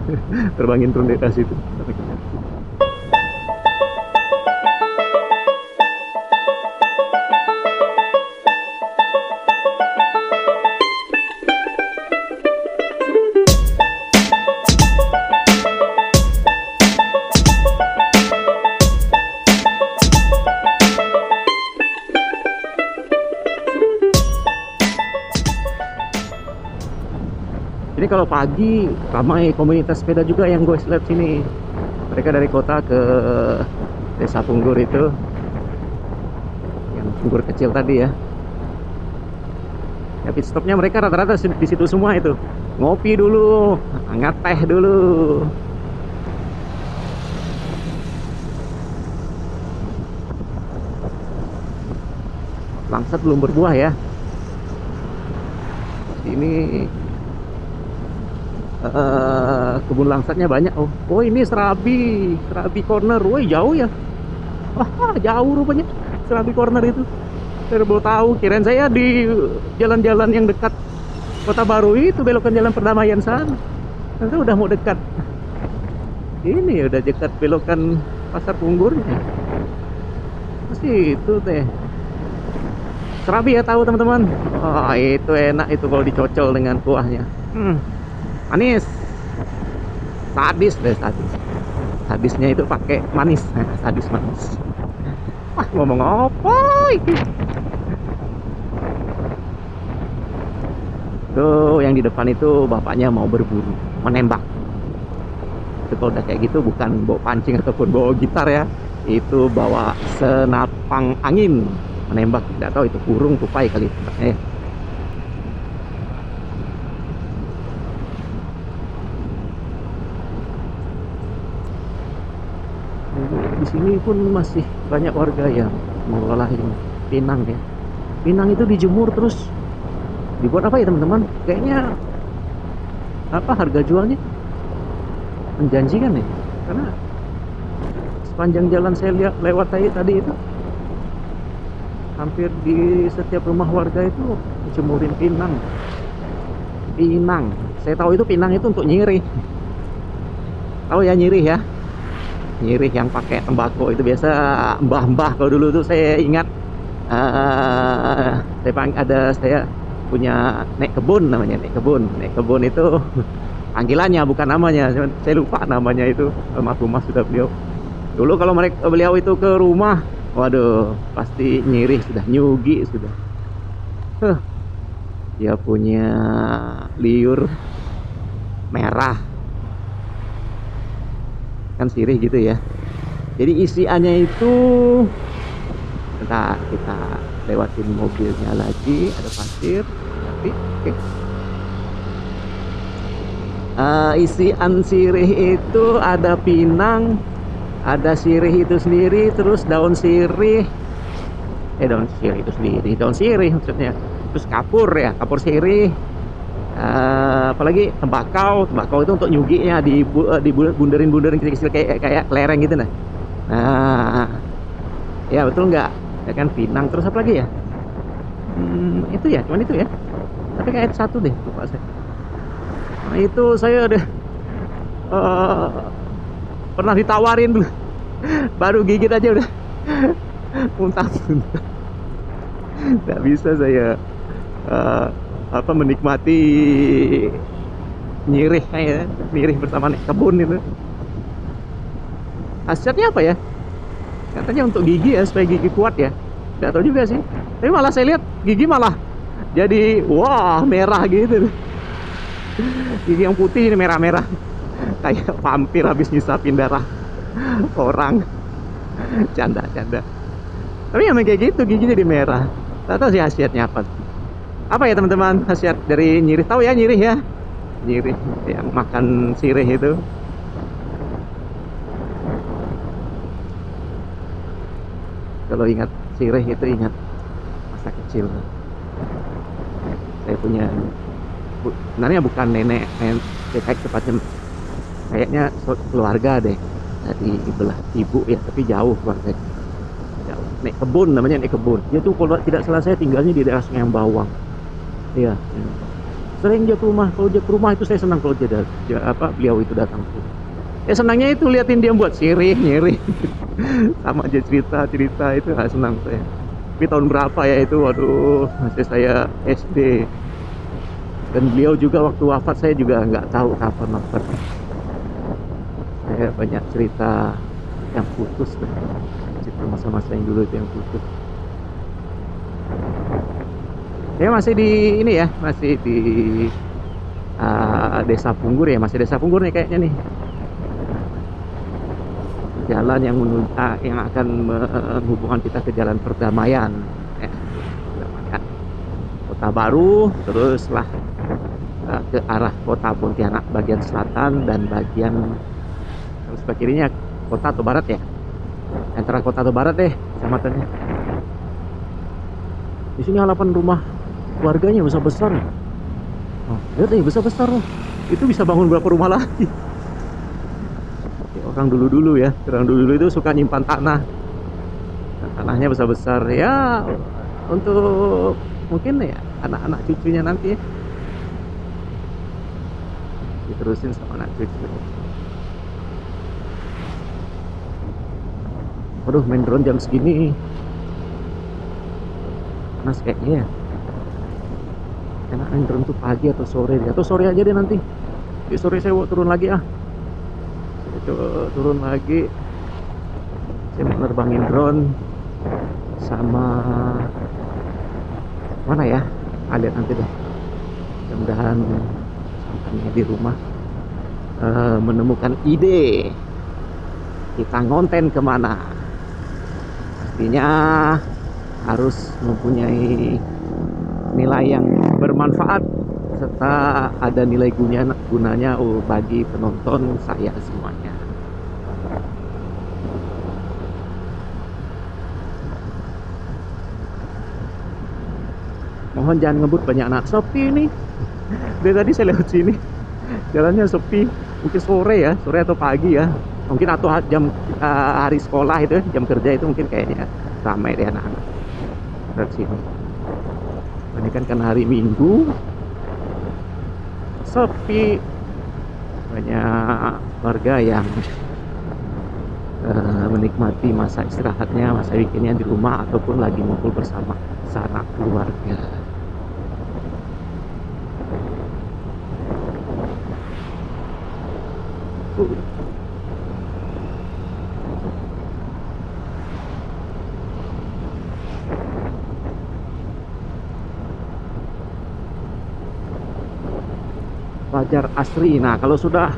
terbangin drone daerah situ. Ini kalau pagi ramai komunitas sepeda juga yang gue lihat sini. Mereka dari kota ke Desa Punggur itu, yang Punggur kecil tadi ya. Ya pit stopnya mereka rata-rata di situ semua itu. Ngopi dulu, ngeteh dulu. Langsat belum berbuah ya. Ini kebun langsatnya banyak. Oh ini serabi corner. Woi jauh ya. Wah jauh rupanya serabi corner itu. Saya baru tahu, kirain saya di jalan-jalan yang dekat Kota Baru itu, belokan Jalan Perdamaian sana. Ternyata udah mau dekat. Ini udah dekat belokan Pasar Punggurnya. Terus itu teh serabi ya, tahu teman-teman. Oh itu enak itu kalau dicocol dengan kuahnya. Manis, sadis deh, sadisnya itu pakai manis. Sadis manis. Wah ngomong apa ini? Tuh yang di depan itu bapaknya mau berburu, menembak. Itu kalau udah kayak gitu bukan bawa pancing ataupun bawa gitar ya, itu bawa senapang angin menembak. Tidak tahu itu burung tupai kali. Di sini pun masih banyak warga yang mengolah pinang ya. Pinang itu dijemur terus dibuat apa ya teman-teman? Kayaknya harga jualnya menjanjikan ya. Karena sepanjang jalan saya lihat lewat tadi itu hampir di setiap rumah warga itu jemurin pinang. Saya tahu itu pinang itu untuk nyirih. Tahu ya nyirih ya? Nyirih yang pakai tembakau itu biasa mbah-mbah. Kalau dulu tuh saya ingat saya punya nek kebun namanya. Nek kebun itu panggilannya bukan namanya, saya lupa namanya itu. Almarhumah sudah beliau. Dulu kalau beliau itu ke rumah, waduh pasti nyirih, sudah nyugi sudah. Dia punya liur merah. kan sirih gitu ya. Jadi isiannya itu, bentar kita lewatin mobilnya lagi, ada pasir, tapi oke. Isian sirih itu ada pinang, ada sirih itu sendiri, terus daun sirih, daun sirih itu sendiri, daun sirih maksudnya, terus kapur ya, kapur sirih. Apalagi tembakau itu untuk nyuginya di bunderin kecil-kecil kayak lereng gitu. Nah, ya betul nggak, ya kan, pinang. Terus apa lagi ya, itu ya, cuman itu ya, tapi kayak satu deh lupa saya. Nah itu saya udah pernah ditawarin dulu, baru gigit aja udah muntah-muntah. Nggak bisa saya menikmati nyirih kayak nyirih bersama kebun itu. Khasiatnya apa ya? Katanya untuk gigi ya, supaya gigi kuat ya. Nggak tahu juga sih. Tapi malah saya lihat gigi malah jadi wah merah gitu. Gigi yang putih ini merah-merah. Kayak vampir habis nyisapin darah orang. Canda. Tapi emang kayak gitu, gigi jadi merah. Nggak tahu sih khasiatnya apa. Apa ya teman-teman khasiat dari nyirih? Tahu ya nyirih ya? Nyirih yang makan sirih itu. Kalau ingat sirih itu ingat masa kecil. Saya punya, sebenarnya bukan nenek, kayak tepatnya kayaknya keluarga deh dari belah ibu ya, tapi jauh keluarga. Jauh. Nek kebun namanya, nek kebun. Dia tuh kalau tidak salah saya tinggalnya di daerah Sungai Bawang. Iya. Sering dia ke rumah. Kalau dia ke rumah itu saya senang kalau beliau itu datang. Ya senangnya itu liatin dia buat sirih, nyirih. Sama aja cerita itu senang saya. Tapi tahun berapa ya itu, waduh, masih saya SD. Dan beliau juga waktu wafat saya juga nggak tahu kapan wafat. Saya banyak cerita yang putus, cerita masa-masa yang dulu itu yang putus. Saya masih di ini ya, masih di Desa Punggur ya, masih Desa Punggur nih kayaknya nih. Jalan yang yang akan menghubungkan kita ke Jalan Perdamaian ya. Kota Baru, teruslah ke arah Kota Pontianak bagian selatan, dan bagian sebelah kirinya kota atau barat ya, antara kota atau barat deh kecamatannya. Di sini halaman rumah warganya besar-besar. Oh, lihat besar-besar loh. Itu bisa bangun berapa rumah lagi. Orang dulu ya, orang dulu itu suka nyimpan tanah. Tanahnya besar-besar ya, untuk mungkin ya anak-anak cucunya nanti ya. Diterusin sama anak cucu. Waduh, main drone jam segini panas kayaknya ya. Enak main drone tuh pagi atau sore aja deh nanti. Di sore saya mau turun lagi turun lagi. Saya mau nerbangin drone sama mana ya, lihat nanti deh. Mudah-mudahan sampainya di rumah menemukan ide kita ngonten kemana. Pastinya harus mempunyai nilai yang bermanfaat serta ada nilai gunanya bagi penonton saya semuanya. Mohon jangan ngebut, banyak anak. Sepi ini. Dari tadi saya lewat sini, jalannya sepi. Mungkin sore atau pagi ya. Mungkin atau jam hari sekolah itu, jam kerja itu mungkin kayaknya ramai deh anak-anak dari sini. Ini kan hari Minggu, sepi, banyak warga yang menikmati masa istirahatnya, masa weekendnya di rumah, ataupun lagi ngumpul bersama sanak keluarga. Fajar Asri. Nah, kalau sudah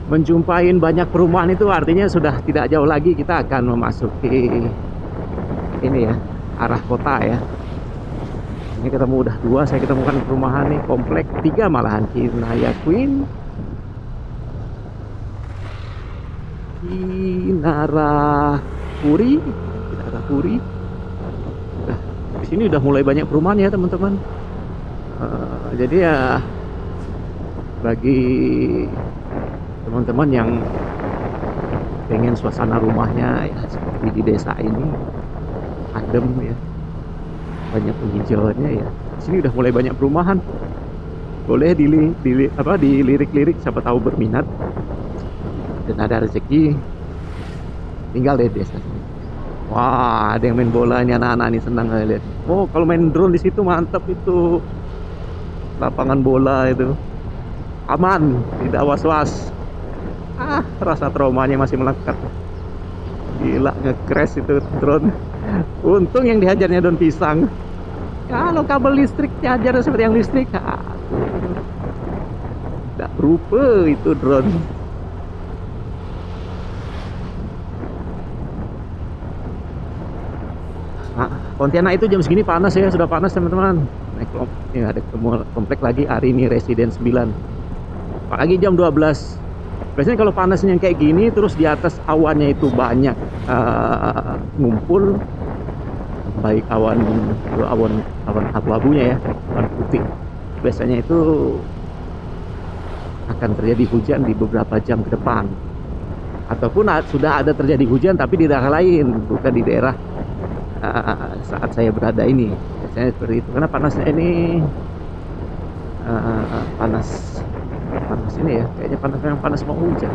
menjumpai banyak perumahan itu artinya sudah tidak jauh lagi kita akan memasuki ini ya, arah kota ya. Ini ketemu udah 2, saya ketemukan perumahan nih, komplek 3 malahan. Kinaya Queen, Kinara Puri. Nah, di sini udah mulai banyak perumahan ya teman-teman. Jadi ya bagi teman-teman yang pengen suasana rumahnya ya seperti di desa ini adem ya, banyak penghijauannya ya, di sini udah mulai banyak perumahan. Boleh dilirik-lirik, siapa tahu berminat dan ada rezeki tinggal di desa. Wah, ada yang main bola ini, anak-anak ini senang saya lihat. Oh, kalau main drone di situ mantap itu, lapangan bola itu aman, tidak was-was. Rasa traumanya masih melekat. Gila, nge-crash itu drone. Untung yang dihajarnya daun pisang. Kalau kabel listrik dihajar seperti yang listrik, tidak berupa itu drone. Pontianak itu jam segini panas ya, sudah panas teman-teman. Ini ada komplek lagi, hari ini Residen 9. Apalagi jam 12. Biasanya kalau panasnya kayak gini, terus di atas awannya itu banyak ngumpul, baik awan abu-abunya ya, awan putih. Biasanya itu akan terjadi hujan di beberapa jam ke depan. Ataupun sudah ada terjadi hujan tapi di daerah lain, bukan di daerah saat saya berada ini. Biasanya seperti itu, karena panasnya ini panas ini ya, kayaknya panas mau hujan.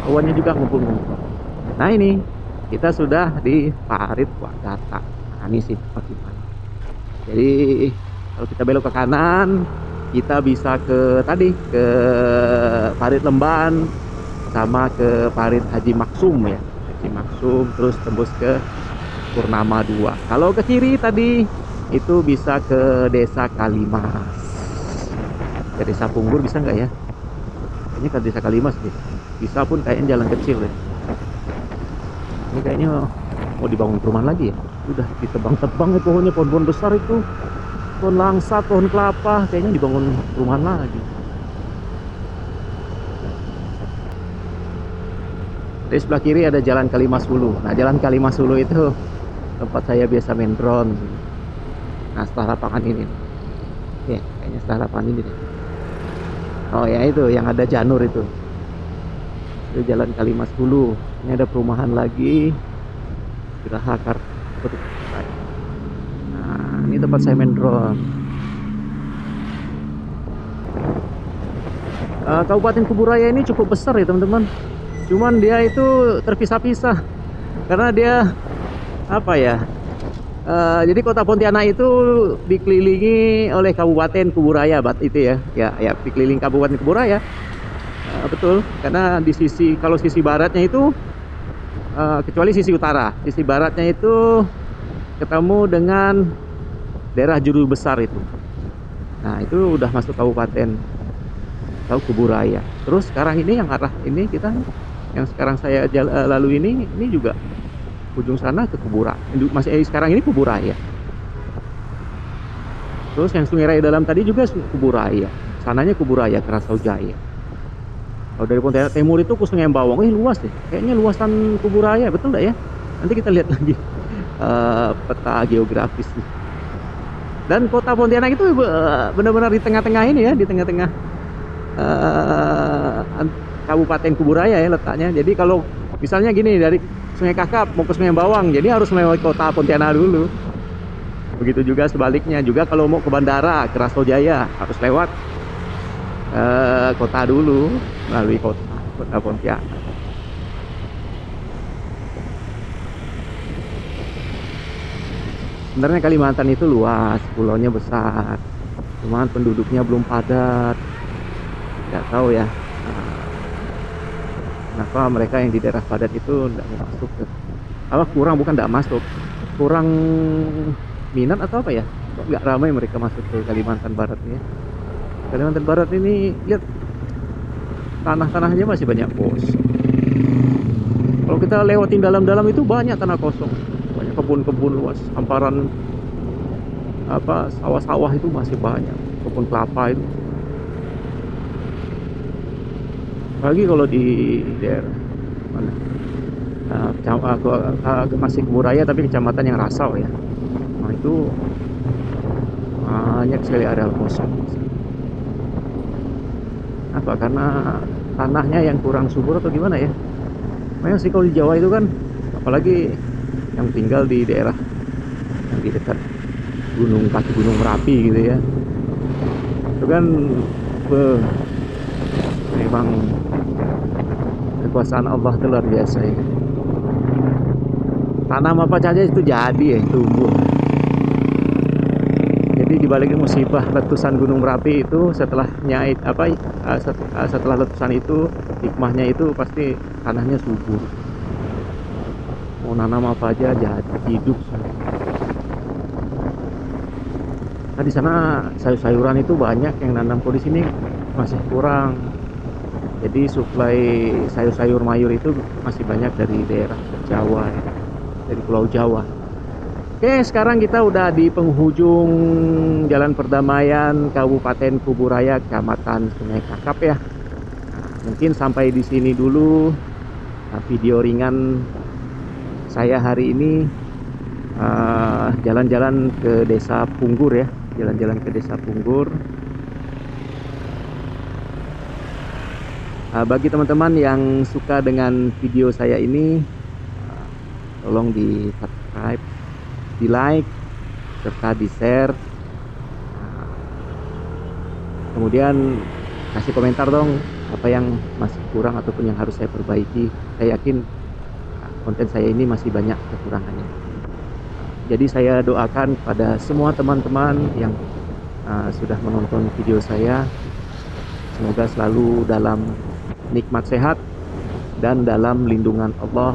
Awannya juga ngumpul-ngumpul. Nah, ini kita sudah di Parit Wadata. Nah, ini sih bagaimana. Jadi kalau kita belok ke kanan, kita bisa ke Parit Lemban sama ke Parit Haji Maksum ya. Haji Maksum, terus tembus ke Purnama 2. Kalau ke kiri tadi itu bisa ke Desa Kalimas. Ke Desa Punggur bisa nggak ya? Kayaknya ke Desa Kalimas nih. Bisa pun kayaknya jalan kecil ya. Ini kayaknya mau dibangun perumahan lagi ya. Udah ditebang-tebang ya pohonnya, pohon-pohon besar itu. Pohon langsat, pohon kelapa, kayaknya dibangun perumahan lagi. Di sebelah kiri ada Jalan Kalimas Hulu. Nah, Jalan Kalimas Hulu itu tempat saya biasa main drone. Nah, setelah lapangan ini. Ya, kayaknya setelah lapangan ini deh. Oh ya, itu yang ada janur itu. Itu Jalan Kalimas Hulu. Ini ada perumahan lagi. Geraha Kartu. Nah, ini tempat saya main drone. Kabupaten Kuburaya ini cukup besar ya teman-teman. Cuman dia itu terpisah-pisah karena dia apa ya? Jadi kota Pontianak itu dikelilingi oleh Kabupaten Kuburaya, itu ya. Ya, dikelilingi Kabupaten Kuburaya. Betul, karena di kalau sisi baratnya itu kecuali sisi utara, sisi baratnya itu ketemu dengan daerah Juru Besar itu. Nah, itu udah masuk Kabupaten Kuburaya. Terus sekarang ini yang arah ini kita yang sekarang saya lalu ini juga ujung sana ke Kuburaya. Masih sekarang ini Kuburaya. Terus yang Sungai Raya Dalam tadi juga Kuburaya. Sananya Kuburaya, Kerasau Jaya. Kalau dari Pontianak Timur itu ke Sungai Bawang, luas deh. Kayaknya luasan Kuburaya, betul nggak ya? Nanti kita lihat lagi peta geografis. Dan kota Pontianak itu benar-benar di tengah-tengah ini ya, di tengah-tengah Kabupaten Kuburaya ya letaknya. Jadi kalau misalnya gini, dari Sungai Kakap mau ke Sungai Bawang, jadi harus melewati kota Pontianak dulu. Begitu juga sebaliknya, juga kalau mau ke bandara Kerasau Jaya harus lewat kota dulu, melalui kota Pontianak. Sebenarnya Kalimantan itu luas, pulaunya besar, cuman penduduknya belum padat. Nggak tahu ya kenapa mereka yang di daerah padat itu tidak masuk ke bukan tidak masuk, kurang minat atau apa ya, kok nggak ramai mereka masuk ke Kalimantan Barat ya. Kalimantan Barat ini lihat tanah-tanahnya masih banyak kosong. Kalau kita lewatin dalam-dalam itu banyak tanah kosong, banyak kebun-kebun luas, hamparan apa sawah-sawah itu masih banyak, kebun kelapa itu. Lagi kalau di daerah mana? Masih Keburaya tapi kecamatan yang Rasau ya. Nah itu banyak sekali area kosong. Apa karena tanahnya yang kurang subur atau gimana ya? Memang sih kalau di Jawa itu kan, apalagi yang tinggal di daerah yang di dekat kaki gunung Merapi gitu ya, itu kan memang kekuasaan Allah itu luar biasa ya. Tanam apa saja itu jadi ya, tumbuh. Jadi dibalik musibah letusan gunung Merapi itu, setelahnya setelah letusan itu, hikmahnya itu pasti tanahnya subur. Mau nanam apa aja jadi hidup. Nah di sana sayur-sayuran itu banyak yang nanam, kok di sini masih kurang. Jadi suplai sayur-sayur mayur itu masih banyak dari daerah Jawa ya, dari Pulau Jawa. Oke, sekarang kita udah di penghujung Jalan Perdamaian Kabupaten Kuburaya, Kecamatan Sungai Kakap ya. Mungkin sampai di sini dulu video ringan saya hari ini, jalan-jalan ke Desa Punggur ya, jalan-jalan ke Desa Punggur. Bagi teman-teman yang suka dengan video saya ini, tolong di subscribe, di like, serta di share. Kemudian kasih komentar dong apa yang masih kurang ataupun yang harus saya perbaiki. Saya yakin konten saya ini masih banyak kekurangannya. Jadi saya doakan pada semua teman-teman yang sudah menonton video saya, semoga selalu dalam nikmat sehat dan dalam lindungan Allah,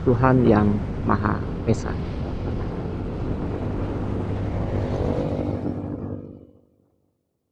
Tuhan yang Maha Esa.